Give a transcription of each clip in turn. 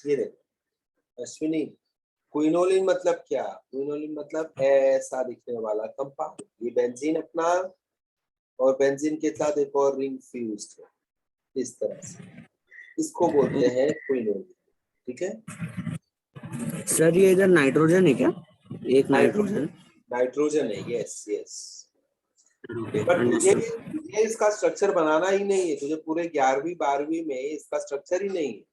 ये देखो अश्विनी, क्विनोलिन मतलब क्या? क्विनोलिन मतलब ऐसा दिखने वाला कंपाउंड। ये बेंजीन अपना, और बेंजीन के साथ एक और रिंग फ्यूज्ड है इस तरह से, इसको बोलते हैं क्विनोलिन। ठीक है सर ये इधर नाइट्रोजन है क्या? एक नाइट्रोजन। नाइट्रोजन है, यस यस। बट तुझे अंडरस्टूड। इसका स्ट्रक्चर बनाना ही नहीं है, तुझे पूरे 11वीं 12वीं में इसका स्ट्रक्चर ही नहीं है,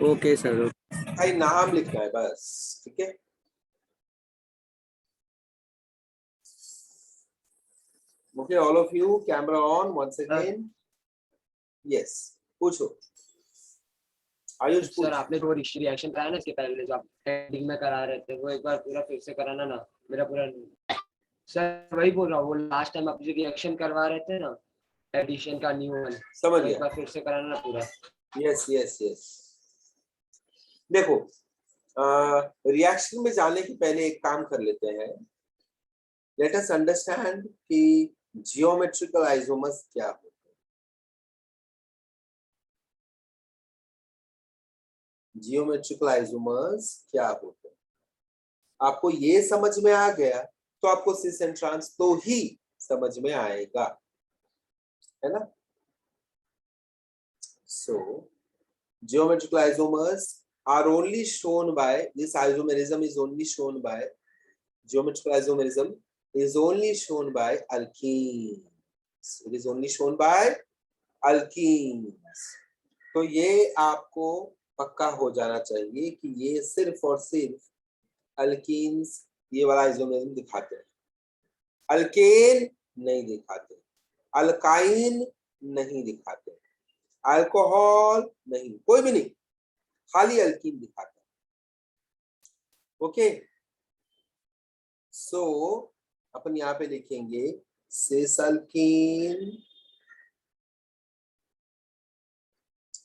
ओके सर। भाई नाम लिखना है बस। ठीक है, okay all of you, camera on once again. Yes, पूछो आयुष, सर पूछ। आपने जो रिएक्शन कराया ना इसके पहले, जो आप हेडिंग में करा रहे थे, वो एक बार पूरा फिर से कराना ना, मेरा पूरा। सर वही बोल रहा हूँ, वो लास्ट टाइम आप जो रिएक्शन करवा रहे थे ना एडिशन का न्यू वन, समझ वो एक गया। बार फिर से कराना ना पूरा। Yes yes yes. देखो रिएक्शन में जाने के पहले एक काम कर लेते हैं। लेट अस अंडरस्टैंड कि जियोमेट्रिकल आइसोमर्स क्या होते हैं। जियोमेट्रिकल आइसोमर्स क्या होते हैं, आपको ये समझ में आ गया तो आपको सिस एंड ट्रांस तो ही समझ में आएगा, है ना? सो geometrical isomers are only shown by, this isomerism is only shown by, geometrical isomerism is only shown by alkenes. It is only shown by alkenes. तो ये आपको पक्का हो जाना चाहिए कि ये सिर्फ और सिर्फ अल्कीन्स ये वाला आइसोमेरिज्म दिखाते हैं, अल्केन नहीं दिखाते, अल्काइन नहीं दिखाते, अल्कोहल नहीं, कोई भी नहीं, खाली अल्कीन दिखाता है। ओके, सो अपन यहां पे लिखेंगे cis alkene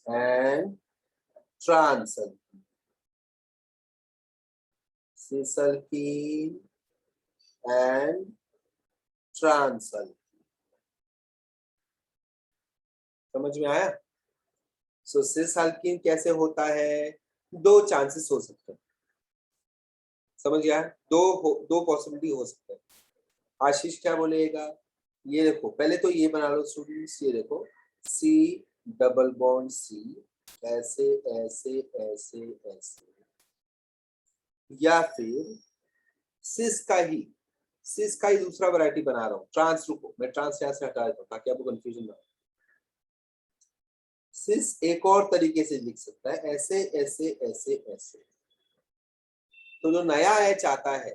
and trans alkene, cis alkene and trans alkene. समझ में आया? सो सिस अल्कीन कैसे होता है? दो चांसेस हो सकते हैं, समझ गया? दो पॉसिबिलिटी हो सकते हैं। आशीष क्या बोलेगा? ये देखो, पहले तो ये बना लो स्टूडेंट्स, ये देखो सी डबल बॉन्ड सी, ऐसे ऐसे ऐसे ऐसे, या फिर सिस का ही दूसरा वैरायटी बना रहा हूँ, ट्रांस। रुको, मैं ट्रांस यहां से हटा देता हूँ ताकि आपको कंफ्यूजन ना हो। सिस एक और तरीके से लिख सकता है, ऐसे ऐसे ऐसे ऐसे। तो जो नया एच आता है,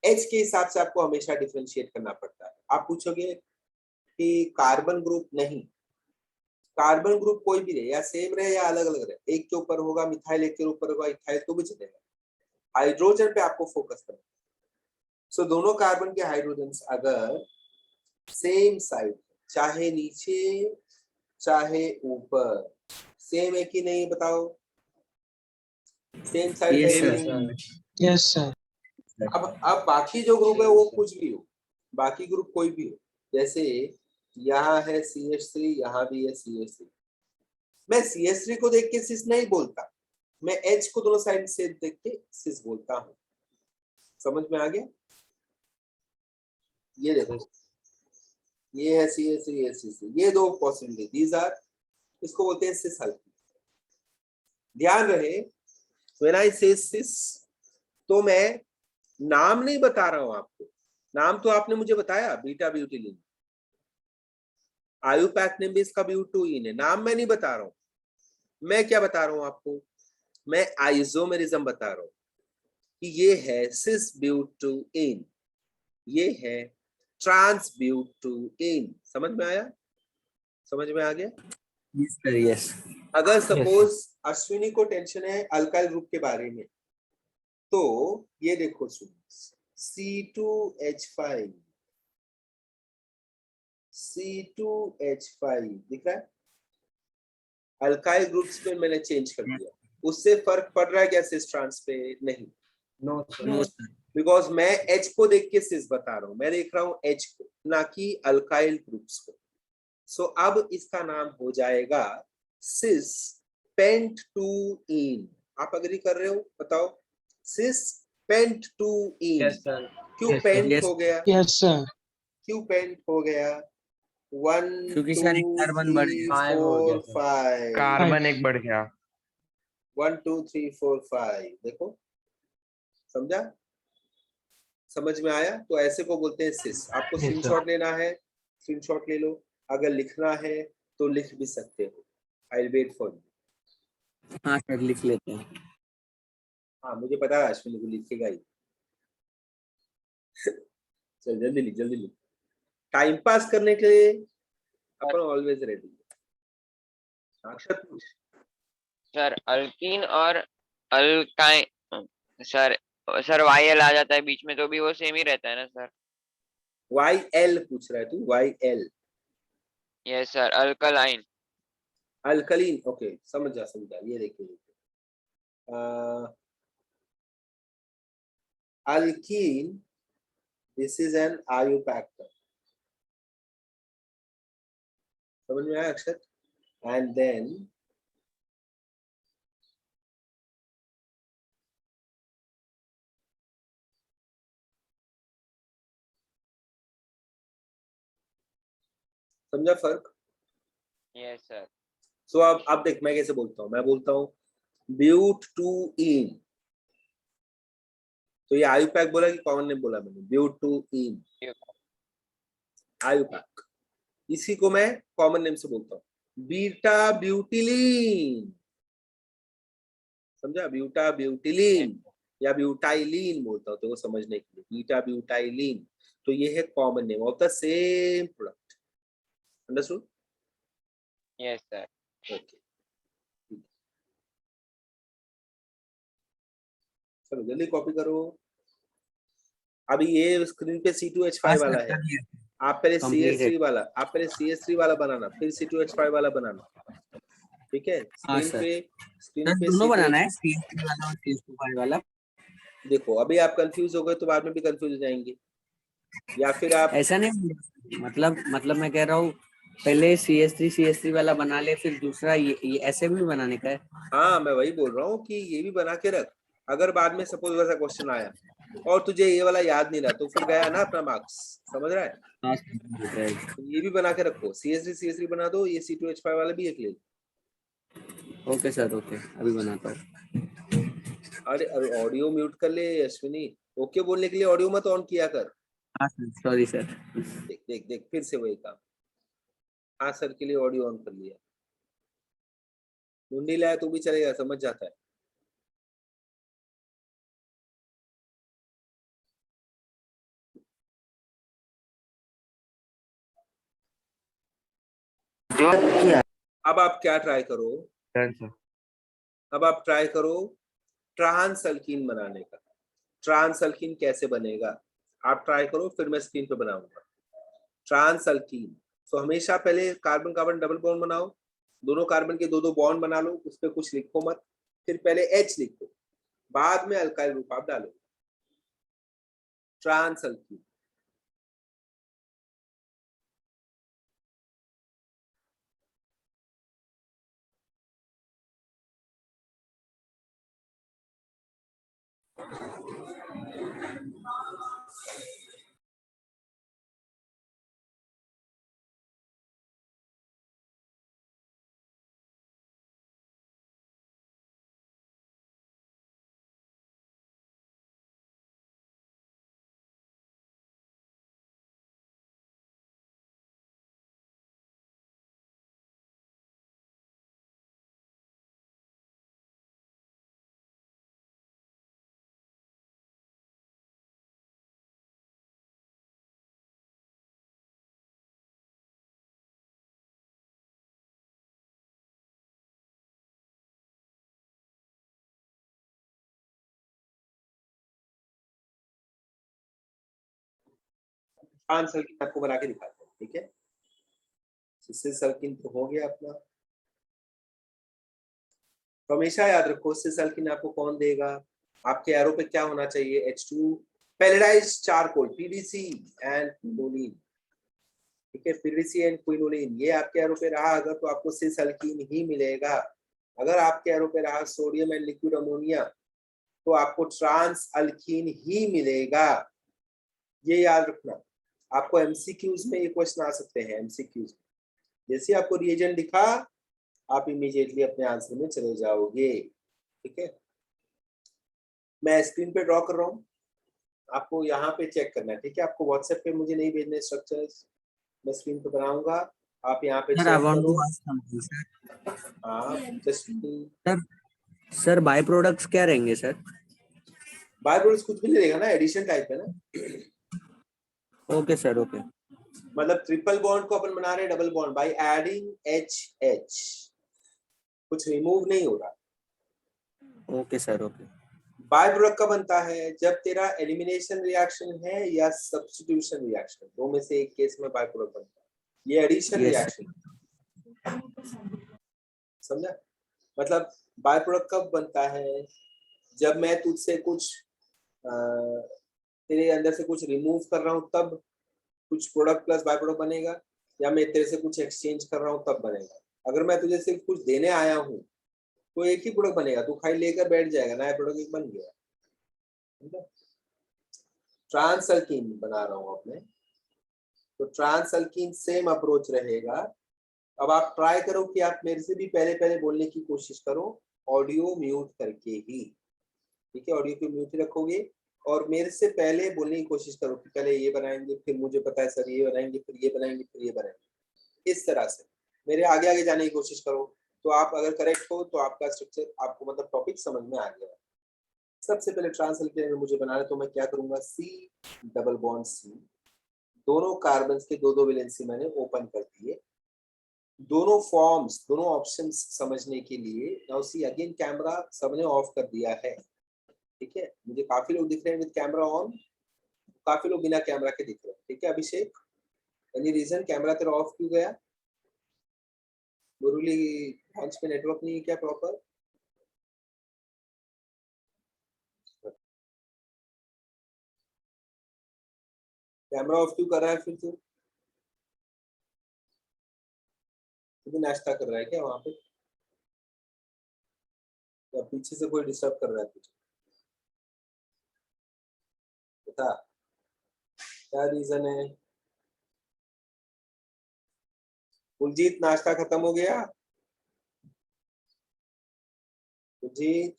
एच के हिसाब से आपको हमेशा डिफरेंशिएट करना पड़ता है। आप पूछोगे कि कार्बन ग्रुप, नहीं, कार्बन ग्रुप कोई भी रहे, या सेम रहे या अलग अलग रहे, एक के ऊपर होगा मिथाइल, एक के ऊपर होगा इथाइल, तो भी चलेगा। हाइड्रोजन पे आपको फोकस करना। सो दोनों कार्बन के हाइड्रोजन अगर सेम साइड, चाहे नीचे चाहे ऊपर, सेम है कि नहीं बताओ? सेम साइड है कि नहीं? Yes sir. अब बाकी जो ग्रुप है वो कुछ भी हो, बाकी ग्रुप कोई भी हो, जैसे यहाँ है CH3, यहाँ भी है CH3, मैं CH3 को देख के सिस नहीं बोलता, मैं H को दोनों साइड से देख के सिस बोलता हूँ। समझ में आ गया? ये देखो, ये है CH3, ये CH3, ये दो पॉसिबिलिटी, दीज आर, इसको बोलते हैं सिस अल्कीन। ध्यान रहे, व्हेन आई से सिस, तो मैं नाम नहीं बता रहा हूं आपको, नाम तो आपने मुझे बताया, बीटा ब्यूटिलीन, आयुपैक्टिनिम का ब्यूटोइन है, नाम मैं नहीं बता रहा हूं। मैं क्या बता रहा हूं आपको? मैं आइसोमेरिज्म बता रहा हूं कि ये है सिस ब्यूटोइन, ये है ट्रांस ब्यूटोइन। समझ में आया? समझ में आ गया? Yes sir, yes. अगर सपोज अश्विनी को टेंशन है अल्काइल ग्रुप के बारे में, तो ये देखो C2H5, C2H5 दिख रहा है? अल्काइल ग्रुप्स पे मैंने चेंज कर दिया, उससे फर्क पड़ रहा है क्या सिस ट्रांस पे? नहीं, नो सर। बिकॉज मैं H को देख के सिस बता रहा हूं, मैं देख रहा हूं H को, ना कि अल्काइल ग्रुप्स को। सो अब इसका नाम हो जाएगा सिस पेंट टू इन, आप अग्री कर रहे हो? बताओ, cis pent two ene, yes sir, क्यों पेंट Yes. हो गया? Yes sir. क्यों पेंट हो गया? 1 क्योंकि 2 सर एक कार्बन बढ़ 3 गया। 4 5, कार्बन एक बढ़ गया। 1 2 3 4 5, देखो, समझा? समझ में आया? तो ऐसे को बोलते हैं सिस। आपको Yes, स्क्रीनशॉट लेना है, स्क्रीनशॉट ले लो, अगर लिखना है तो लिख भी सकते हो। I will wait for you. हाँ सर लिख लेते हैं। हाँ मुझे पता है अश्विनी को लिखेगा ही। चल जल्दी लिख, जल्दी लिख। टाइम पास करने के लिए अपन ऑलवेज रेडी। अक्षर पूछ। सर अल्कीन और अल्काइन, सर सर YL आ जाता है बीच में तो भी वो सेम ही रहता है ना सर? YL पूछ रहा है तू? YL? Yes sir, alkaline. Alkaline, okay, समझ जा। ये देखिए, alkene, this is an iupactor, समझ में आया अक्षर? and then समझा फर्क? Yes sir. सो अब देख मैं कैसे बोलता हूँ। मैं बोलता हूँ ब्यूट टू इन, तो ये आयुपैक बोला कि कॉमन नेम बोला मैंने? But two ene, IUPAC. इसी को मैं कॉमन नेम से बोलता हूँ बीटा ब्यूटिलीन, समझा? ब्यूटा ब्यूटिलीन या ब्यूटाइलीन बोलता हूँ तो वो समझने के लिए, बीटा ब्यूटाइलीन। तो ये है common name of the same product. Understood? Yes sir. Okay, चलो जल्दी कॉपी करो। अभी ये स्क्रीन पे C2H5 वाला है, आप पहले CH3 वाला, आप पहले CH3 वाला बनाना, फिर C2H5 वाला बनाना, ठीक है? हाँ स्क्रीन सर। पे सर दोनों बनाना है, CH3 वाला और CH2 वाला। देखो अभी आप कंफ्यूज हो गए तो बाद में भी कंफ्यूज हो जाएंगे, या फिर आप ऐसा नहीं, मतलब मैं कह रहा हूँ पहले CH3 वाला बना ले, फिर दूसरा ये ऐसे भी बनाने का है। हाँ मैं वही बोल रहा हूँ कि ये भी बना के रख, अगर बाद में सपोज वैसा क्वेश्चन आया और तुझे ये वाला याद नहीं रहा तो फिर गया ना अपना मार्क्स, समझ रहा है? हाँ, तो ये भी बना के रखो, CH3 बना दो, ये C2H5 वाला भी एक ले। ओके सर, ओके अभी बनाता हूँ। अरे ऑडियो म्यूट कर ले अश्विनी, ओके बोलने के लिए ऑडियो मत ऑन किया कर। हाँ सर, सॉरी सर। देख देख देख फिर से वही काम। हाँ सर के लिए ऑडियो ऑन कर लिया, मुंडी लाया तो भी चलेगा, समझ जाता है। अब आप क्या ट्राई करो? अब आप ट्राई करो ट्रांस अल्कीन बनाने का। ट्रांस अल्कीन कैसे बनेगा आप ट्राई करो, फिर मैं स्क्रीन पे बनाऊंगा। ट्रांस अल्कीन, तो हमेशा पहले कार्बन कार्बन डबल बॉन्ड बनाओ, दोनों कार्बन के दो दो बॉन्ड बना लो, उस पर कुछ लिखो मत, फिर पहले H लिखो, बाद में अल्काइल ग्रुप आप डालो। ट्रांस अल्कीन, ट्रांस अल्कीन आपको बना के दिखाता हूँ, ठीक है? सिस अल्कीन तो हो गया अपना। तो हमेशा याद रखो सिस अल्कीन आपको कौन देगा, आपके एरो पे क्या होना चाहिए? H2 palladised charcoal, PDC and quinoline, ठीक है? PDC एंड क्विनोलिन, ये आपके एरो पे रहा अगर तो आपको सिस अल्कीन ही मिलेगा। अगर आपके एरो पे रहा सोडियम एंड लिक्विड अमोनिया तो आपको ट्रांस अल्कीन ही मिलेगा, ये याद रखना। आपको एमसीक्यूज में ये क्वेश्चन आ सकते हैं। एमसीक्यूज जैसे आपको रिएजेंट दिखा आप इमीडिएटली अपने आंसर में चले जाओगे। ठीक है, मैं स्क्रीन पे ड्रॉ कर रहा हूँ, आपको यहाँ पे चेक करना है। ठीक है, आपको व्हाट्सएप पे मुझे नहीं भेजने स्ट्रक्चर्स, मैं स्क्रीन पे बनाऊंगा, आप यहाँ पे सर आई चेक वांट करो। To ask something sir. हाँ जस्ट सर बाय प्रोडक्ट्स क्या रहेंगे सर? बाय प्रोडक्ट्स कुछ भी नहीं रहेगा ना, एडिशन टाइप है ना। Okay sir, okay. मतलब ट्रिपल बॉन्ड को अपन बना रहे हैं double bond by adding H, कुछ रिमूव नहीं हो रहा। Okay sir, okay. By product का बनता है जब तेरा एलिमिनेशन रिएक्शन है या सब्स्टिट्यूशन रिएक्शन, दो में से एक केस में बाय प्रोडक्ट बनता है। ये एडिशन Yes, रिएक्शन, समझा? मतलब बाय प्रोडक्ट कब बनता है? जब मैं तुझसे कुछ तेरे अंदर से कुछ रिमूव कर रहा हूँ तब कुछ प्रोडक्ट प्लस बाय प्रोडक्ट बनेगा, या मैं तेरे से कुछ एक्सचेंज कर रहा हूँ तब बनेगा। अगर मैं तुझे सिर्फ कुछ देने आया हूँ तो एक ही प्रोडक्ट बनेगा, तू खाली लेकर बैठ जाएगा, नया प्रोडक्ट एक बन गया। ट्रांस अल्कीन बना रहा हूँ अपने, तो ट्रांस अल्कीन सेम अप्रोच रहेगा। अब आप ट्राई करो कि आप मेरे से भी पहले पहले बोलने की कोशिश करो, ऑडियो म्यूट करके ही। ठीक है, ऑडियो को म्यूट ही रखोगे और मेरे से पहले बोलने की कोशिश करो कि पहले ये बनाएंगे, फिर मुझे पता है सर ये बनाएंगे, फिर ये बनाएंगे, फिर ये बनाएंगे। इस तरह से मेरे आगे आगे जाने की कोशिश करो, तो आप अगर करेक्ट हो तो आपका स्ट्रक्चर आपको मतलब टॉपिक समझ में आ गया। सबसे पहले ट्रांस अल्कीन अगर मुझे बनाना है तो मैं क्या करूंगा, सी डबल बॉन्ड सी, दोनों कार्बन के दो दो वैलेंसी मैंने ओपन कर दिए। दोनों फॉर्म्स, दोनों ऑप्शंस समझने के लिए नाउ सी अगेन कैमरा सबने ऑफ कर दिया है। ठीक है, मुझे काफी लोग दिख रहे हैं विद कैमरा ऑन, काफी लोग बिना कैमरा के दिख रहे हैं। ठीक है अभिषेक, एनी रीजन कैमरा तेरा ऑफ क्यों गया? मुरली ब्रांच में नेटवर्क नहीं है क्या प्रॉपर? कैमरा ऑफ क्यों कर रहा है फिर तू? भी नाश्ता कर रहा है क्या वहां पे, या पीछे से कोई डिस्टर्ब कर रहा है तुझे? बता क्या रीजन है? कुलजीत नाश्ता खत्म हो गया? कुलजीत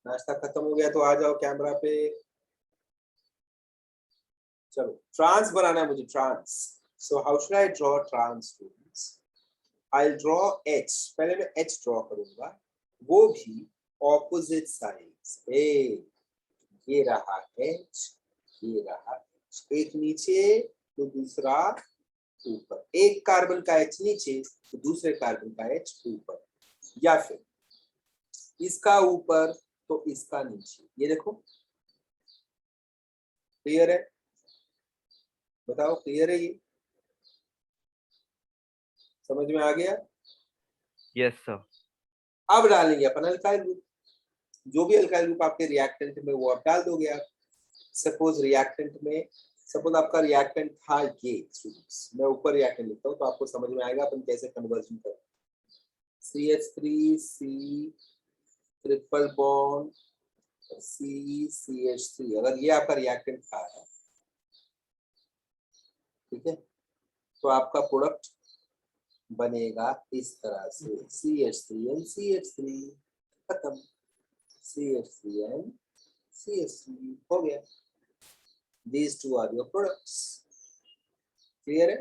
नाश्ता खत्म हो गया तो आ जाओ कैमरा पे। चलो ट्रांस बनाना है मुझे, trans. So how should I draw trans? I draw H, पहले मैं एच ड्रॉ करूंगा, वो भी ऑपोजिट साइड्स पे। ये रहा एच, ये रहा एच, एक नीचे तो दूसरा ऊपर, एक कार्बन का एच नीचे तो दूसरे कार्बन का एच ऊपर, या फिर इसका ऊपर तो इसका नीचे। ये देखो क्लियर है? बताओ क्लियर है? ये समझ में आ गया? Yes sir. अब डालेंगे अपन अल्काइल ग्रुप, जो भी अल्काइल ग्रुप आपके रिएक्टेंट में वो आप डाल दोगे। आप सपोज रिएक्टेंट में, सपोज आपका रिएक्टेंट था ये स्टूडेंट्स, मैं ऊपर रिएक्टेंट लिखता हूँ तो आपको समझ में आएगा अपन कैसे कन्वर्जन करें। CH3C ट्रिपल बॉन्ड CH3, अगर ये आपका रिएक्टेंट था, ठीक है, तो आपका प्रोडक्ट बनेगा इस तरह से, CH3N CH3, खत्म, CH3N CH3 हो गया। These two are your products. Clear है?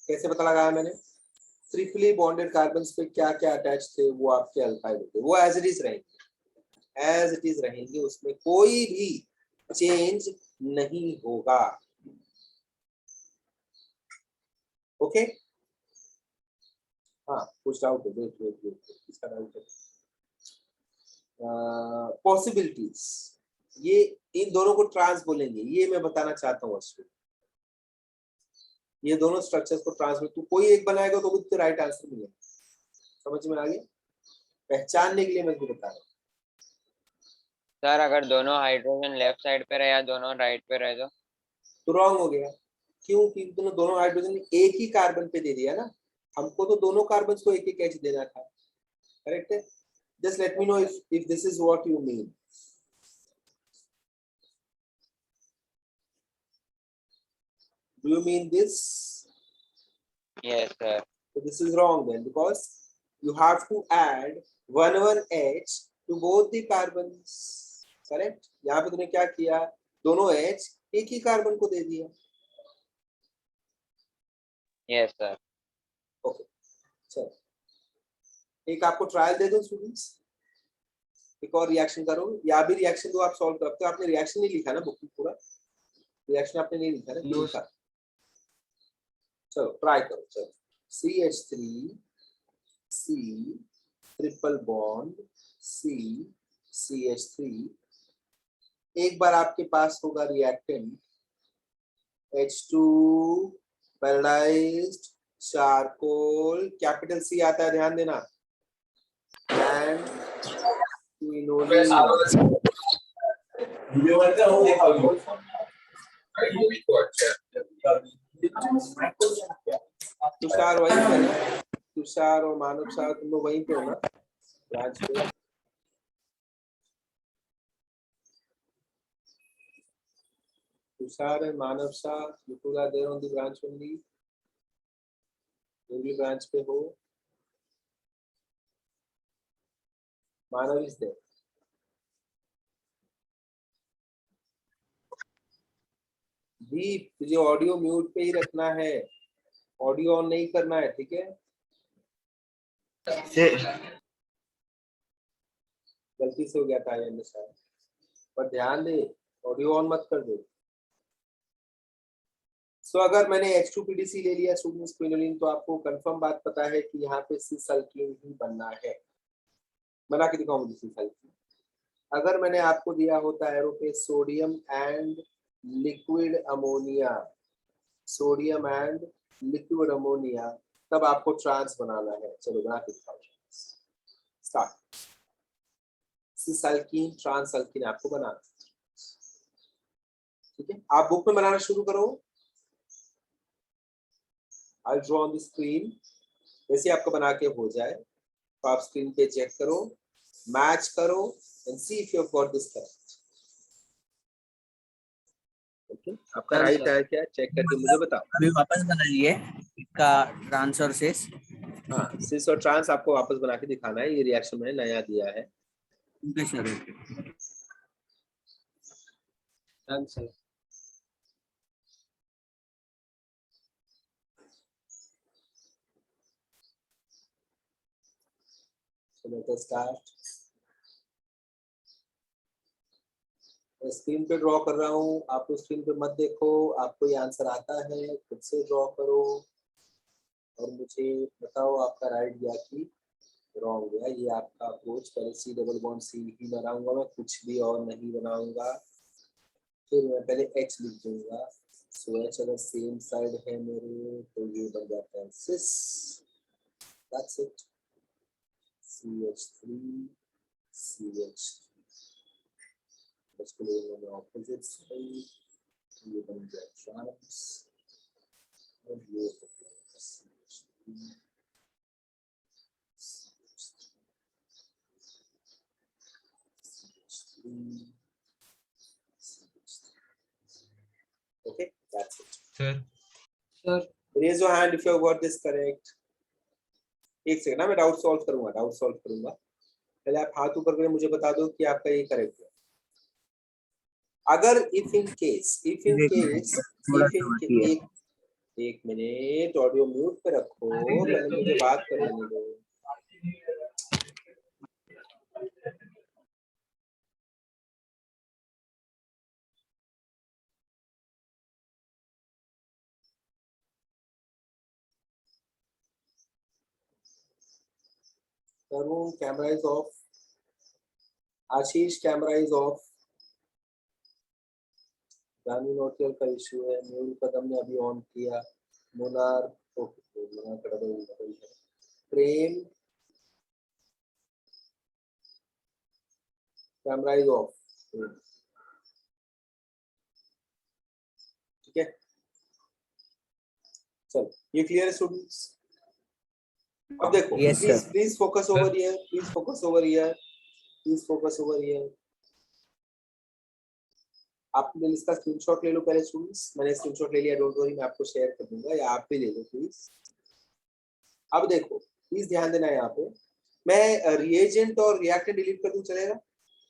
कैसे पता लगाया मैंने? ट्रिपली बॉन्डेड कार्बन पे क्या क्या अटैच थे वो आपके अल्काइल होते, वो एज इट इज रहेंगे, एज इट इज रहेंगे, उसमें कोई भी चेंज नहीं होगा। ओके हाँ, कुछ डाउट है? वेट इसका डाउट है। पॉसिबिलिटीज, ये इन दोनों को ट्रांस बोलेंगे, ये मैं बताना चाहता हूँ अश्विन। ये दोनों स्ट्रक्चर्स को ट्रांस, तू कोई एक बनाएगा तो भी राइट आंसर मिलेगा। समझ में आ गया? पहचानने के लिए मैं बता रहा हूँ। सर अगर दोनों हाइड्रोजन लेफ्ट साइड पे रहे या दोनों राइट पे रहे तो रॉन्ग हो गया। क्यों? क्योंकि दोनों हाइड्रोजन एक ही कार्बन पे दे दिया ना, हमको तो दोनों कार्बन को एक एक एच देना था। करेक्ट है? Just let me know if this is what you mean. Do you mean this? Yes, sir. So this is wrong then, because you have to add 1 H to both the carbons. Correct? यहाँ पे तूने क्या किया, दोनों H एक ही carbon को दे दिया. Yes, sir. Okay, चलो एक आपको ट्रायल दे दूं स्टूडेंट्स, एक और रिएक्शन करो, या भी रिएक्शन दो आप सॉल्व करते हो. आपने रिएक्शन नहीं लिखा ना बुक में, पूरा रिएक्शन आपने नहीं लिखा ना? No, लिखा. चलो ट्राई करो. चलो CH3 C triple bond C CH3. एक बार आपके पास होगा reactant H2 palladised charcoal, capital C आता है, ध्यान देना, एंड क्विनोलिन. तुषार वहीं पे ना? तुषार और मानव शाह तुम लोग वहीं पे हो ना ब्रांच पे? Tushar and Manav Shah, you two are there on the branch only. only branch पे हो. मानव is there. दीप, तुझे ऑडियो म्यूट पे ही रखना है, ऑडियो ऑन नहीं करना है, ठीक है? गलती से हो गया था ये शायद, पर ध्यान दे ऑडियो ऑन मत कर दे. सो अगर मैंने H2PDC ले लिया स्टूडेंट्स क्विनोलिन, तो आपको कंफर्म बात पता है कि यहाँ पे सिस अल्कीन ही बनना है. बना के दिखाऊं मुझे सिस अल्कीन. अगर मैंने आपको दिया होता एरो पे sodium and liquid ammonia, sodium and liquid ammonia, तब आपको ट्रांस बनाना है. चलो बना के दिखाओ. स्टार्ट. सिस अल्कीन ट्रांस अल्कीन आपको बनाना, ठीक है? आप बुक में बनाना शुरू करो. I'll draw on the screen. जैसे आपको बना के हो जाए तो आप स्क्रीन पे चेक करो, मैच करो and see if you have got this correct. Okay? आपका राइट है क्या, चेक करके मुझे बताओ. अभी वापस बनाइए इसका ट्रांस और सिस. हाँ, सिस और ट्रांस आपको वापस बना के दिखाना है. ये रिएक्शन मैंने नया दिया है. Okay sir. done, sir. So let us start. मैं स्क्रीन पे ड्रॉ कर रहा हूँ, आप तो स्क्रीन पे मत देखो. आपको ये आंसर आता है, खुद से ड्रॉ करो और मुझे बताओ आपका राइट गया कि रॉन्ग गया. ये आपका अप्रोच. पहले C डबल बॉन्ड C ही बनाऊंगा मैं, कुछ भी और नहीं बनाऊंगा. फिर मैं पहले H लिख दूंगा. सो H अगर सेम साइड है मेरे तो ये बन जाता है सिस. That's it. CH3 CH3. इसको लेंगे मैं ऑपोजिट साइड. ये बन गया ट्रांस और ये हो गया CH3. Okay, that's it. Sir, Raise your hand if you have got this correct. एक सेकंड ना, मैं डाउट सॉल्व करूंगा. पहले आप हाथ ऊपर करके मुझे बता दो कि आपका ये करेक्ट है. अगर इफ इन केस एक मिनट ऑडियो म्यूट पे रखो, पहले मुझे बात कर लेने दो. Tarun, camera is off. Ashish, camera is off. जानी नोटियल का इश्यू है. मेहुल कदम ने अभी ऑन किया. मुनार का डबल है. प्रेम, कैमरा इज ऑफ. ठीक है, चलो ये क्लियर है स्टूडेंट्स? अब देखो, Yes, sir. please focus over here, please focus over here, please focus over here. आप प्लीज इसका स्क्रीनशॉट ले लो पहले स्टूडेंट्स, मैंने स्क्रीनशॉट ले लिया, डोंट वरी, मैं आपको शेयर कर दूंगा, या आप भी ले लो प्लीज। अब देखो प्लीज ध्यान देना यहाँ पे, मैं रिएजेंट और रिएक्टेंट डिलीट कर दूं चलेगा?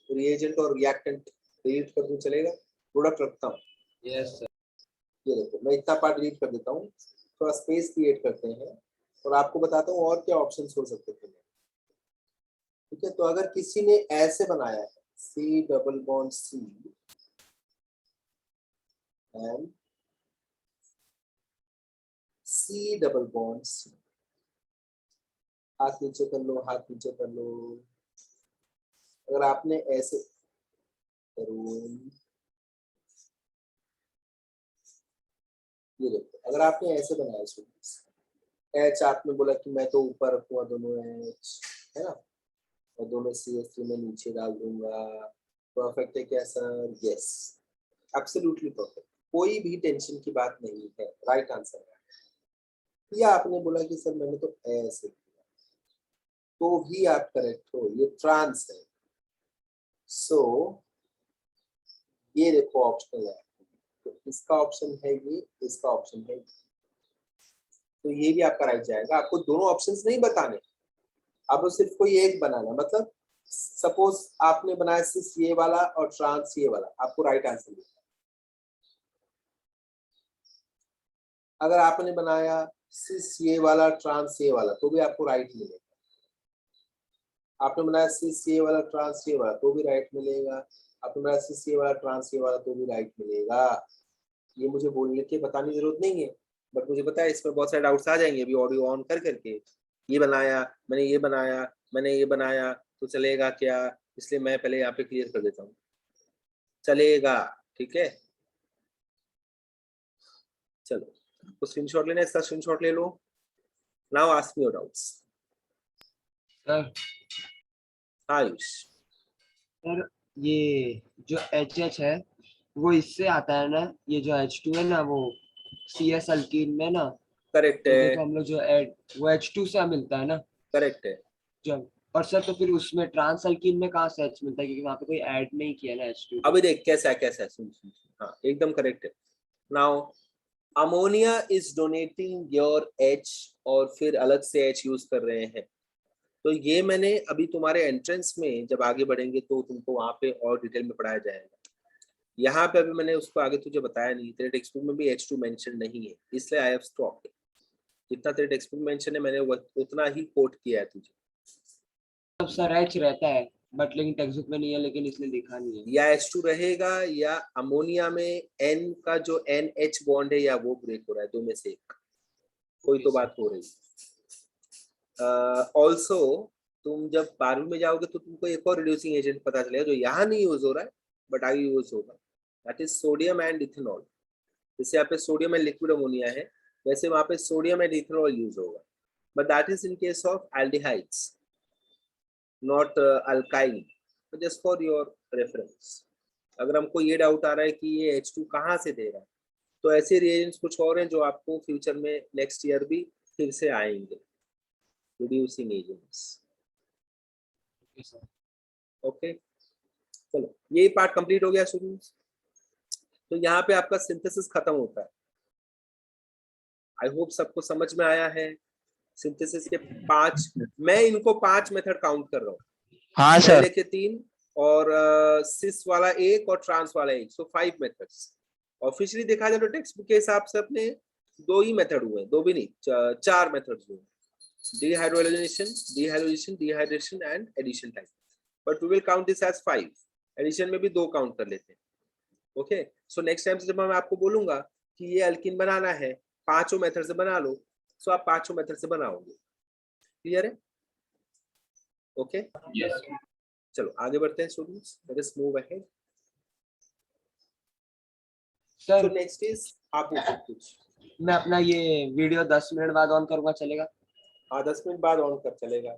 रिएजेंट और रिएक्टेंट डिलीट कर दूं चलेगा? प्रोडक्ट रखता हूँ। Yes sir. ये देखो मैं इतना पार्ट डिलीट कर देता हूँ, थोड़ा स्पेस क्रिएट करते हैं और आपको बताता हूँ और क्या ऑप्शंस हो सकते थे। ठीक है, तो अगर किसी ने ऐसे बनाया है C double bond C and C double bond C, हाथ नीचे कर लो, हाथ नीचे कर लो। अगर आपने ऐसे ये देखो, अगर आपने ऐसे बनाया स्टूडेंट्स, एच आपने बोला कि मैं तो ऊपर रखूंगा दोनों एच, है ना, और दोनों CH3 में नीचे डाल दूंगा। परफेक्ट है क्या सर? यस, एब्सोल्युटली परफेक्ट, कोई भी टेंशन की बात नहीं है, राइट आंसर है। या आपने बोला कि सर मैंने तो ऐसे किया, तो भी आप करेक्ट हो, ये ट्रांस है। सो ये देखो ऑप्शनल है, तो इसका ऑप्शन है ये, इसका ऑप्शन है ये, तो ये भी आपका राइट जाएगा। आपको दोनों ऑप्शंस नहीं बताने, आपको सिर्फ कोई एक बनाना। मतलब सपोज आपने बनाया सिस ये वाला और ट्रांस ये वाला, आपको राइट आंसर मिलेगा। अगर आपने बनाया सिस ये वाला ट्रांस ये वाला, तो भी आपको राइट मिलेगा। आपने बनाया सिस ये वाला ट्रांस ये वाला, तो भी राइट मिलेगा। आपने बनाया सिस ये वाला ट्रांस ये वाला, तो भी राइट मिलेगा। ये मुझे बोलने की बताने की जरूरत नहीं है, बट मुझे पता है इसमें बहुत सारे डाउट्स आ जाएंगे अभी ऑडियो ऑन कर करके। ये बनाया मैंने, ये बनाया मैंने, ये बनाया तो चलेगा क्या? इसलिए मैं पहले यहाँ पे क्लियर कर देता हूँ, चलेगा। ठीक है, चलो तो स्क्रीनशॉट लेना है, इसका स्क्रीनशॉट ले लो। Now ask me your doubts. Sir Ayush, sir ये जो HH है वो इससे आता है ना, ये जो H2 है ना वो CS अल्कीन में ना, करेक्ट तो है, देखो हम लोग जो ऐड वो H2 से मिलता है ना करेक्ट है। जब, और सर तो फिर उसमें ट्रांस अल्कीन में कहाँ से H मिलता है, क्योंकि वहाँ पे कोई ऐड नहीं किया ना H2। अभी देख कैसा है, कैसा है, सुन सुन सुन। हाँ एकदम करेक्ट है। Now ammonia is donating your H, और फिर अलग से H यूज कर रहे हैं। तो ये मैंने अभी तुम्हारे एंट्रेंस में जब आगे बढ़ेंगे तो तुमको वहां पे और डिटेल में पढ़ाया जाएगा। यहाँ पे अभी मैंने उसको आगे तुझे बताया नहीं, तेरे टेक्स्ट बुक में भी H2 मेंशन नहीं है, इसलिए आई हैव स्टॉप्ड। जितना तेरे टेक्स्ट बुक मेंशन है मैंने उतना ही कोट किया है तुझे। अब सर H रहता है बट लेकिन टेक्स्ट बुक में नहीं है, लेकिन इसलिए लिखा नहीं है। या H2 रहेगा या अमोनिया में N का जो NH बॉन्ड है या वो ब्रेक हो रहा है, दो में से एक कोई तो बात हो रही है। ऑल्सो तुम जब 12वीं में जाओगे तो तुमको एक और रिड्यूसिंग एजेंट पता चलेगा जो यहाँ नहीं यूज हो रहा है बट आगे यूज होगा, that is sodium and ethanol. जैसे यहाँ पे सोडियम एंड लिक्विड अमोनिया है, वैसे वहां पे सोडियम एंड इथेनॉल यूज होगा, but that is in case of aldehydes not alkyl, just for your reference. अगर हमको ये डाउट आ रहा है कि ये H2 कहाँ से दे रहा है, तो ऐसे रिएजेंट्स कुछ और हैं जो आपको फ्यूचर में नेक्स्ट ईयर भी फिर से आएंगे, रिड्यूसिंग एजेंट्स। ओके चलो ये पार्ट कंप्लीट हो गया स्टूडेंट्स। तो यहाँ पे आपका सिंथेसिस खत्म होता है। आई होप सबको समझ में आया है। सिंथेसिस के 5, मैं इनको 5 मेथड काउंट कर रहा हूँ। हाँ पहले सर। के 3 और सिस वाला 1 और ट्रांस वाला 1, सो 5 मेथड्स। ऑफिशियली देखा जाए तो टेक्स्ट बुक के हिसाब से अपने 2 ही मेथड हुए, 2 भी नहीं 4 मेथड्स हुए, dehydrogenation, dehydration and addition type, but we will count this as 5। Addition में भी 2 काउंट कर लेते हैं। ओके सो नेक्स्ट टाइम से जब मैं आपको बोलूंगा कि ये अल्किन बनाना है, 5 मेथड से बना लो, सो आप 5 मेथड से बनाओगे। क्लियर है? ओके यस चलो आगे बढ़ते हैं students, let us move ahead. So sir. Next is आप पूछो कुछ। मैं अपना ये वीडियो 10 मिनट बाद ऑन करूंगा, चलेगा? हाँ 10 मिनट बाद ऑन कर चलेगा,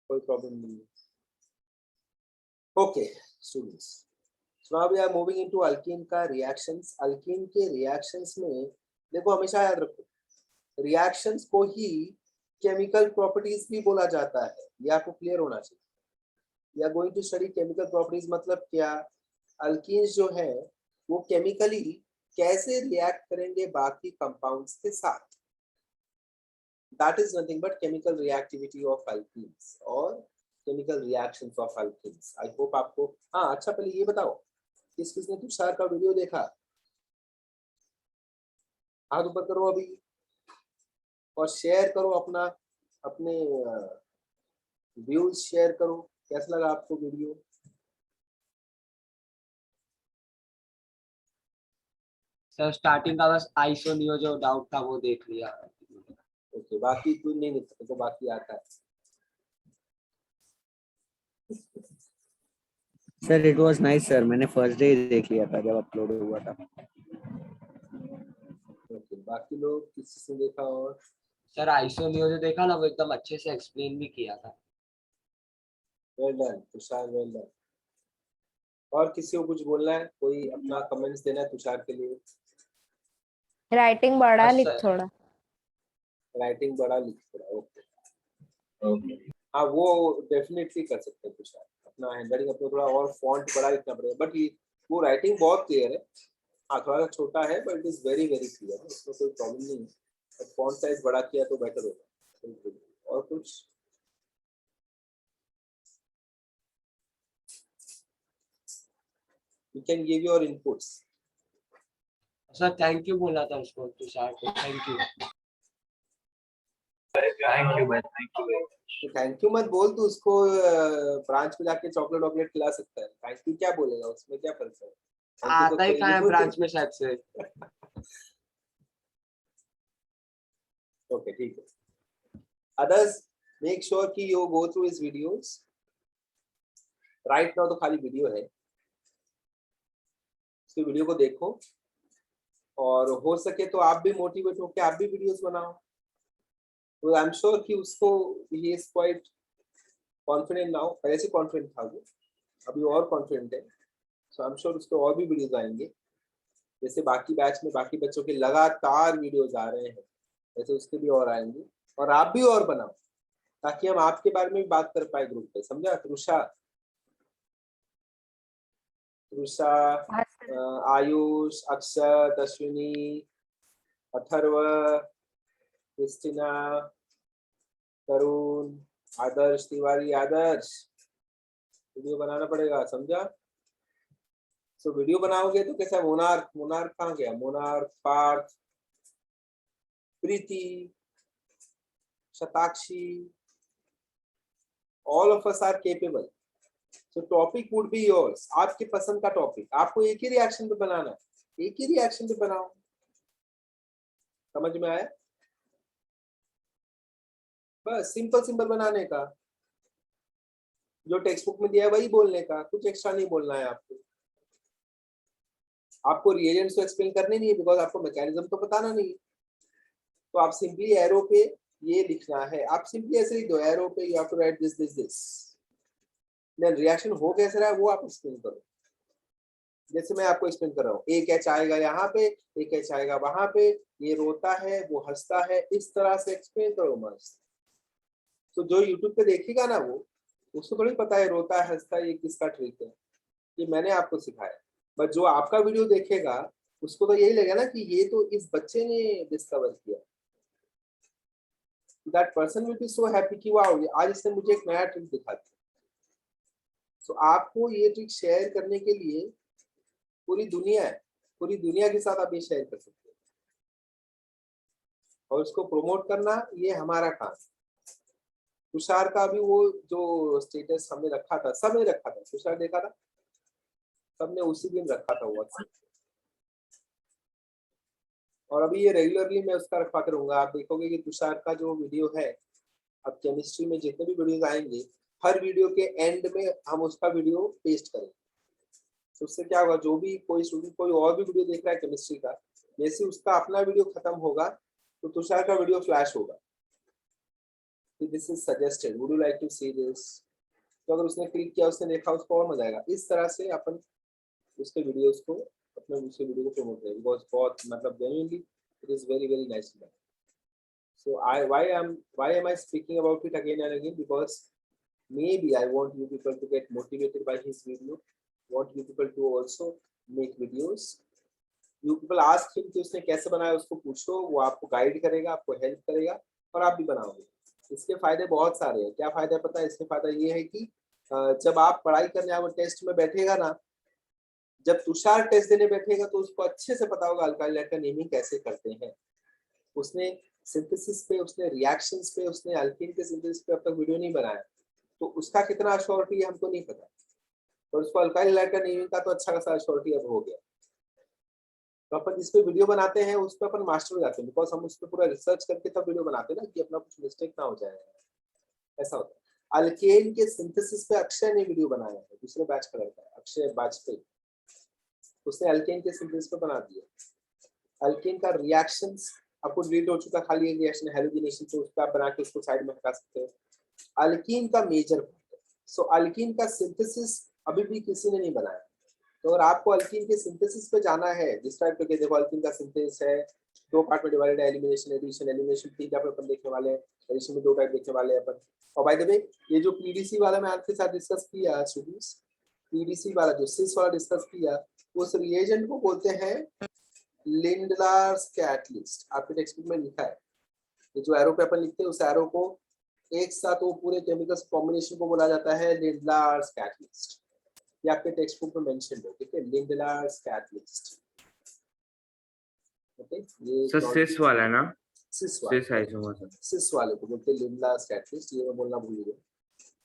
कोई प्रॉब्लम नहीं है। Okay students, so now we are moving into alkene का रिएक्शंस। अल्कीन के रिएक्शंस में देखो हमेशा याद रखो, रिएक्शंस को ही केमिकल प्रॉपर्टीज भी बोला जाता है, ये आपको क्लियर होना चाहिए। We are going to study chemical properties मतलब क्या, अल्कीन्स जो है वो केमिकली कैसे रिएक्ट करेंगे बाकी कंपाउंड्स के साथ, that is nothing but chemical reactivity of alkenes और chemical reactions of alkenes. I hope आपको, हाँ अच्छा पहले ये बताओ किस किसने तुषार का वीडियो देखा, हाथ ऊपर करो अभी और शेयर करो अपना, अपने व्यूज शेयर करो, कैसा लगा आपको वीडियो। सर स्टार्टिंग का बस आइसोनियो जो डाउट था वो देख लिया। ओके, बाकी कोई नहीं देख सकते, तो बाकी आता है। Sir it was nice sir, मैंने फर्स्ट डे देख लिया था जब अपलोड हुआ था। ओके, बाकी लोग किसी ने देखा और सर आइसोनियो जो देखा ना वो एकदम अच्छे से एक्सप्लेन भी किया था। Well done Tushar, well done. और किसी को कुछ बोलना है, कोई अपना कमेंट्स देना है तुषार के लिए? राइटिंग बड़ा बस लिख सर। थोड़ा। राइटिंग बड़ा लिख थोड़ा, ओके ओके, हाँ वो डेफिनेटली कर सकते हैं तुषार, अपना हैंडराइटिंग अपना थोड़ा और फॉन्ट बड़ा लिखना पड़ेगा, बट वो राइटिंग बहुत क्लियर है। हाँ थोड़ा सा छोटा है but it is very very clear, उसमें कोई प्रॉब्लम नहीं है। फॉन्ट साइज बड़ा किया तो बेटर होगा। और कुछ? You can give your inputs. Sir thank you बोला था उसको तुषार को, thank you. Thank you ma'am, thank you. तो थैंक यू मत बोल, तू उसको ब्रांच पे जाके चॉकलेट वॉकलेट खिला सकता है, थैंक यू क्या बोलेगा, उसमें क्या फर्क है? Thank you तो आता ही खरीद कहाँ है खुद। ब्रांच में शायद से। ओके ठीक है। अदर्स मेक श्योर कि you go through his videos. Right now तो खाली वीडियो है, इसके वीडियो को देखो और हो सके तो आप भी मोटिवेट होकर आप भी वीडियोस बनाओ। तो आई एम श्योर कि उसको he is quite confident now, पहले से कॉन्फिडेंट था वो, अभी और कॉन्फिडेंट है। सो आई एम श्योर उसको और भी वीडियोस आएंगे, जैसे बाकी बैच में बाकी बच्चों के लगातार वीडियोस आ रहे हैं वैसे उसके भी और आएंगे, और आप भी और बनाओ ताकि हम आपके बारे में भी बात कर पाए ग्रुप पे, समझा? तृषा, तृषा, आयुष, अक्षत, अश्विनी, अथर्व, क्रिस्टीना, तरुण, आदर्श तिवारी, आदर्श वीडियो बनाना पड़ेगा, समझा? सो वीडियो बनाओगे तो कैसा? मोनार्क, मोनार्क कहाँ गया? Monarch, Parth, Preeti, Shatakshi, all of us are capable. So topic would be yours, आपके पसंद का टॉपिक, आपको एक ही रिएक्शन पे बनाना है, एक ही रिएक्शन पे बनाओ। समझ में आया? बस सिंपल सिंपल बनाने का, जो टेक्स्ट बुक में दिया है वही बोलने का, कुछ एक्स्ट्रा नहीं बोलना है आपको। आपको रिएजेंट्स तो एक्सप्लेन करने नहीं है बिकॉज आपको मैकेनिज्म तो बताना नहीं है, तो आप सिंपली एरो पे ये लिखना है, आप सिंपली ऐसे लिख दो एरो पे you have to write this this this, then reaction हो कैसे रहा है वो आप एक्सप्लेन करो। जैसे मैं आपको एक्सप्लेन कर रहा हूँ, एक एच आएगा यहाँ पे, एक एच आएगा वहां पे, ये रोता है वो हंसता है, इस तरह से एक्सप्लेन करो मस्त। तो जो यूट्यूब पे देखेगा ना वो, उसको थोड़ी पता है रोता है हंसता है ये किसका ट्रिक है, ये मैंने आपको सिखाया। बट जो आपका वीडियो देखेगा उसको तो यही लगेगा ना कि ये तो इस बच्चे ने डिस्कवर किया। That person will be so happy कि वाओ आज इसने मुझे एक नया ट्रिक दिखा दिया। सो आपको ये ट्रिक शेयर करने के लिए पूरी दुनिया है, पूरी दुनिया के साथ आप ये शेयर कर सकते हैं और उसको प्रमोट करना ये हमारा काम। तुषार का भी वो जो स्टेटस हमने रखा था, सबने रखा था, तुषार देखा था, सबने उसी दिन रखा था व्हाट्सएप। और अभी ये रेगुलरली मैं उसका रखवा करूंगा, आप देखोगे कि तुषार का जो वीडियो है, अब केमिस्ट्री में जितने भी वीडियोस आएंगे हर वीडियो के एंड में हम उसका वीडियो पेस्ट करेंगे। तो उससे क्या होगा, जो भी कोई स्टूडेंट कोई और भी वीडियो देख रहा है केमिस्ट्री का, जैसे उसका अपना वीडियो खत्म होगा तो तुषार का वीडियो फ्लैश होगा। This is suggested, would you like to see this? तो अगर उसने क्लिक किया, उसने देखा, उसको और मजा आएगा। इस तरह से अपन उसके वीडियोस को, अपने दूसरे वीडियो को प्रमोट करें, बिकॉज बहुत मतलब genuinely it is very very nice. So why am I speaking about it again and again? Because maybe I want you people to get motivated by his video. Want you people to also make videos. You people ask him कि उसने कैसे बनाया, उसको पूछो, वो आपको guide करेगा, आपको हेल्प करेगा और आप भी बनाओगे। इसके फायदे बहुत सारे हैं। क्या फायदा पता है? इसके फायदा ये है कि जब आप पढ़ाई करने आप टेस्ट में बैठेगा ना, जब तुषार टेस्ट देने बैठेगा तो उसको अच्छे से पता होगा अल्काइल हाइड्राइड का नेमिंग कैसे करते हैं। उसने सिंथेसिस पे, उसने रिएक्शंस पे, उसने अल्कीन के सिंथेसिस पे अब तक वीडियो नहीं बनाया, तो उसका कितना अश्योरिटी है हमको नहीं पता, पर उसको अल्काइल हाइड्राइड का नेमिंग का तो अच्छा खासा अश्योरिटी अब हो गया। तो अपन जिस पे वीडियो बनाते हैं उस पर अपन मास्टर हो जाते हैं, बिकॉज हम उस पर पूरा रिसर्च करके तब वीडियो बनाते हैं ना, कि अपना कुछ मिस्टेक ना हो जाए, ऐसा होता है। अल्केन के सिंथेसिस पे अक्षय ने वीडियो बनाया है, दूसरे बैच का लड़का है अक्षय वाजपेयी, उसने अल्केन के सिंथेसिस पे बना दिया। अल्केन का रिएक्शंस आपको डिलीट हो चुका, खाली एक रिएक्शन हैलोजिनेशन, तो उसका आप बना के उसको साइड में हटा सकते हो। अल्कीन का मेजर, सो अल्कीन का सिंथेसिस अभी भी किसी ने नहीं बनाया। तो अगर आपको अल्कीन के सिंथेसिस पे जाना है, जिस टाइप के देखो अल्कीन का सिंथेसिस है, 2 पार्ट में डिवाइडेड है, एलिमिनेशन, एडिशन। एलिमिनेशन 3 टाइप अपन देखने वाले हैं, एडिशन में 2 टाइप देखने वाले हैं अपन। और बाय द वे ये जो पीडीसी वाला मैं आपके साथ डिस्कस किया स्टूडेंट्स, पीडीसी वाला जो सिस वाला डिस्कस किया, उस रिएजेंट को बोलते हैं लिंडलार्स कैटलिस्ट। आपके टेक्स्ट बुक में लिखा है, ये जो एरो पे अपन लिखते हैं उस एरो को एक साथ वो पूरे केमिकल्स कॉम्बिनेशन को बोला जाता है लिंडलार्स कैटलिस्ट। ये आपके टेक्स्ट बुक में मेंशन है, ठीक है, लिंडलार्स कैटलिस्ट। ओके, ये सर सिस वाला ना, सिस सिस आइसोमर, सिस वाले को बोलते हैं लिंडलार्स कैटलिस्ट। ये मैं बोलना भूल गया,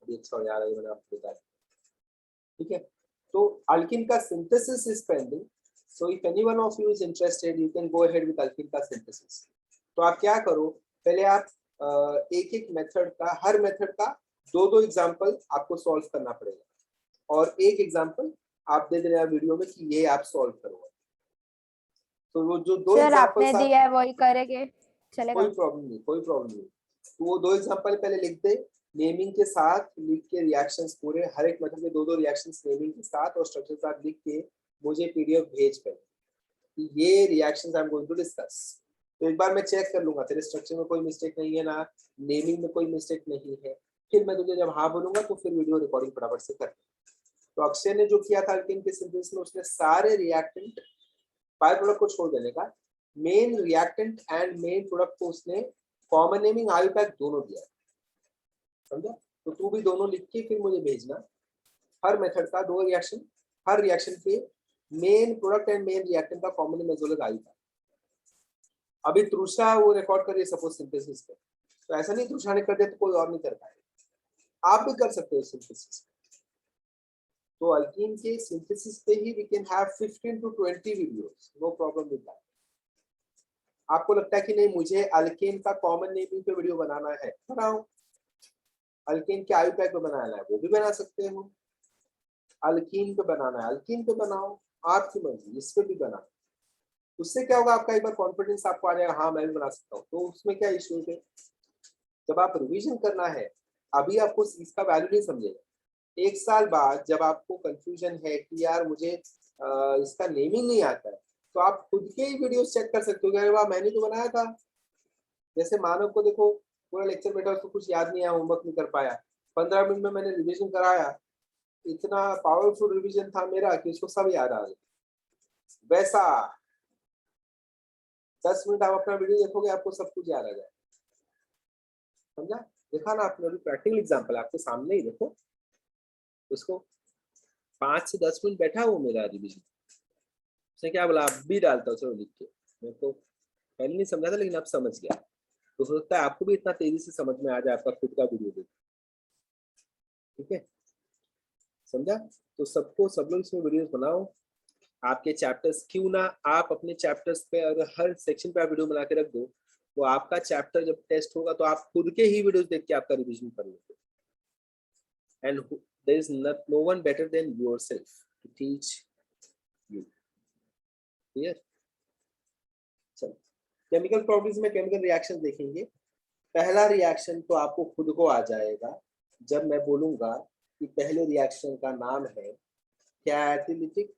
अभी अच्छा याद आया मैंने आपको बताया, ठीक है। तो अल्कीन का synthesis is pending, so if any one of you is interested you can go ahead with alkene का synthesis। तो आप क्या करो, पहले आप एक एक मेथड का, हर मेथड का 2-2 एग्जांपल आपको सॉल्व करना पड़ेगा, और एक एग्जांपल आप दे देना वीडियो में कि ये आप सॉल्व करो। तो वो जो 2 सर आपने एग्जांपल्स दिया है वही करेंगे, चलेगा? कोई प्रॉब्लम नहीं, कोई प्रॉब्लम नहीं। तो वो 2 एग्जांपल पहले लिख दे, नेमिंग के साथ लिख के, रिएक्शंस पूरे हर एक मेथड के 2-2 रिएक्शंस नेमिंग के साथ और स्ट्रक्चर के साथ लिख के मुझे पीडीएफ भेज कर, ये reactions I am going to discuss. तो एक बार मैं चेक कर लूंगा तेरे स्ट्रक्चर में कोई मिस्टेक नहीं है ना, नेमिंग में कोई मिस्टेक नहीं है, फिर मैं तुझे जब हाँ बोलूंगा तो फिर वीडियो रिकॉर्डिंग फटाफट से कर। तो अक्षय ने जो किया था अल्कीन के सिंथेसिस में, उसने सारे रिएक्टेंट, बाय प्रोडक्ट को छोड़ देने का, main reactant and main product को उसने कॉमन नेमिंग आईयूपैक दोनों दिया, समझा? तो तू भी दोनों लिख के फिर मुझे भेजना, हर मेथड का 2 रिएक्शन, हर रिएक्शन के main product and main reactant का common name as well as IUPAC. अभी तृषा वो रिकॉर्ड कर रही है सपोज सिंथेसिस पे, तो ऐसा नहीं तृषा ने कर दिया तो कोई और नहीं कर पाएगा, आप भी कर सकते हो सिंथेसिस। तो अल्कीन के सिंथेसिस पे ही we can have 15 to 20 videos, no problem with that. आपको लगता है कि नहीं मुझे अल्कीन का कॉमन नेमिंग पे वीडियो बनाना है, बनाओ। अल्कीन के आईयूपैक पे बनाना है, वो भी बना सकते हो। अल्कीन पे बनाना है, अल्कीन पे बनाओ, आपकी मर्जी, इस पे भी बनाओ। उससे क्या होगा, आपका एक बार कॉन्फिडेंस आपको आ जाएगा, हाँ मैं भी बना सकता हूँ। तो उसमें क्या इश्यू है, जब आप रिवीजन करना है, अभी आपको इसका वैल्यू नहीं समझेगा, 1 साल बाद जब आपको कंफ्यूजन है कि यार मुझे इसका नेमिंग नहीं आता है, तो आप खुद के ही वीडियोस चेक कर सकते हो, अरे वाह मैंने तो बनाया था। जैसे मानव को देखो, पूरा लेक्चर बैठा, उसको कुछ याद नहीं आया, होमवर्क नहीं कर पाया, 15 मिनट में मैंने रिवीजन कराया, इतना पावरफुल रिवीजन था मेरा कि उसको सब याद आ गया। वैसा 10 मिनट आप अपना वीडियो देखोगे, आपको सब कुछ याद आ जाए, समझा? देखा ना आपने, अभी प्रैक्टिकल एग्जांपल आपके सामने ही देखो, उसको 5 से 10 मिनट बैठा वो मेरा रिवीजन, उसने क्या बोला, अब भी डालता हूँ चलो लिख के। मैं तो पहले नहीं समझा था लेकिन अब समझ गया, तो हो सकता है आपको भी इतना तेजी से समझ में आ जाए आपका खुद का वीडियो देख, ठीक है, समझा? तो सबको, सब लोग इसमें वीडियोस बनाओ, आपके चैप्टर्स, क्यों ना आप अपने चैप्टर्स पे अगर हर सेक्शन पे आप वीडियो बना के रख दो, तो आपका चैप्टर जब टेस्ट होगा तो आप खुद के ही वीडियोस देख के आपका रिवीजन कर लोगे। And there is no one better than yourself to teach you, clear? चलो, केमिकल प्रॉपर्टीज में केमिकल रिएक्शन देखेंगे। पहला रिएक्शन तो आपको खुद को आ जाएगा जब मैं बोलूंगा कि पहले रिएक्शन का नाम है कैटालिटिक।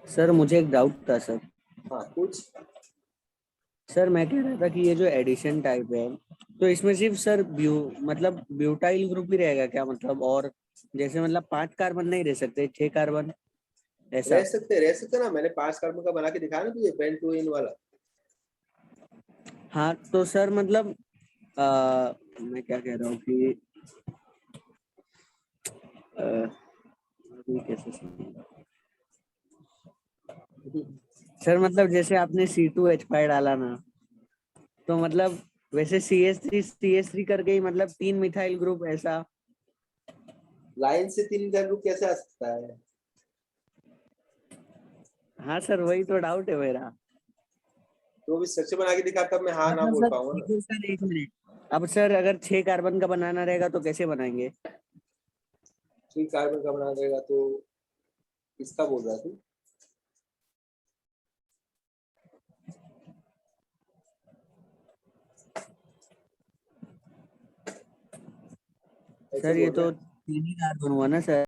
सर मुझे एक डाउट था सर। हाँ कुछ सर मैं कह रहा था कि ये जो एडिशन टाइप है तो इसमें सिर्फ सर मतलब ब्यूटाइल ग्रुप ही रहेगा क्या, मतलब और जैसे मतलब 5 कार्बन नहीं रह सकते, 6 कार्बन ऐसा? रह सकते ना, मैंने 5 कार्बन का बना के दिखाया ना तुझे, पेन टू इन वाला। हाँ तो सर मतलब मैं क्या कह रहा हूँ कि अभी कैसे समझाऊं? सर मतलब जैसे आपने C2H5 डाला ना, तो मतलब वैसे CH3 करके ही मतलब 3 मिथाइल ग्रुप ऐसा? लाइन से 3 का ग्रुप कैसे आ सकता है? हाँ सर वही तो डाउट है मेरा। तो भी स्ट्रक्चर बना के दिखा तब मैं हाँ ना मतलब बोल सर पाऊंगा ना। देखिए सर, एक मिनट। अब सर अगर 6 कार्बन का बनाना रहेगा तो कैसे बनाएंगे? 3 कार्बन का बना देगा तो इसका बोल रहा तू? ऐसे सर ये बोल रहा तो है? 3 ही कार्बन हुआ ना सर।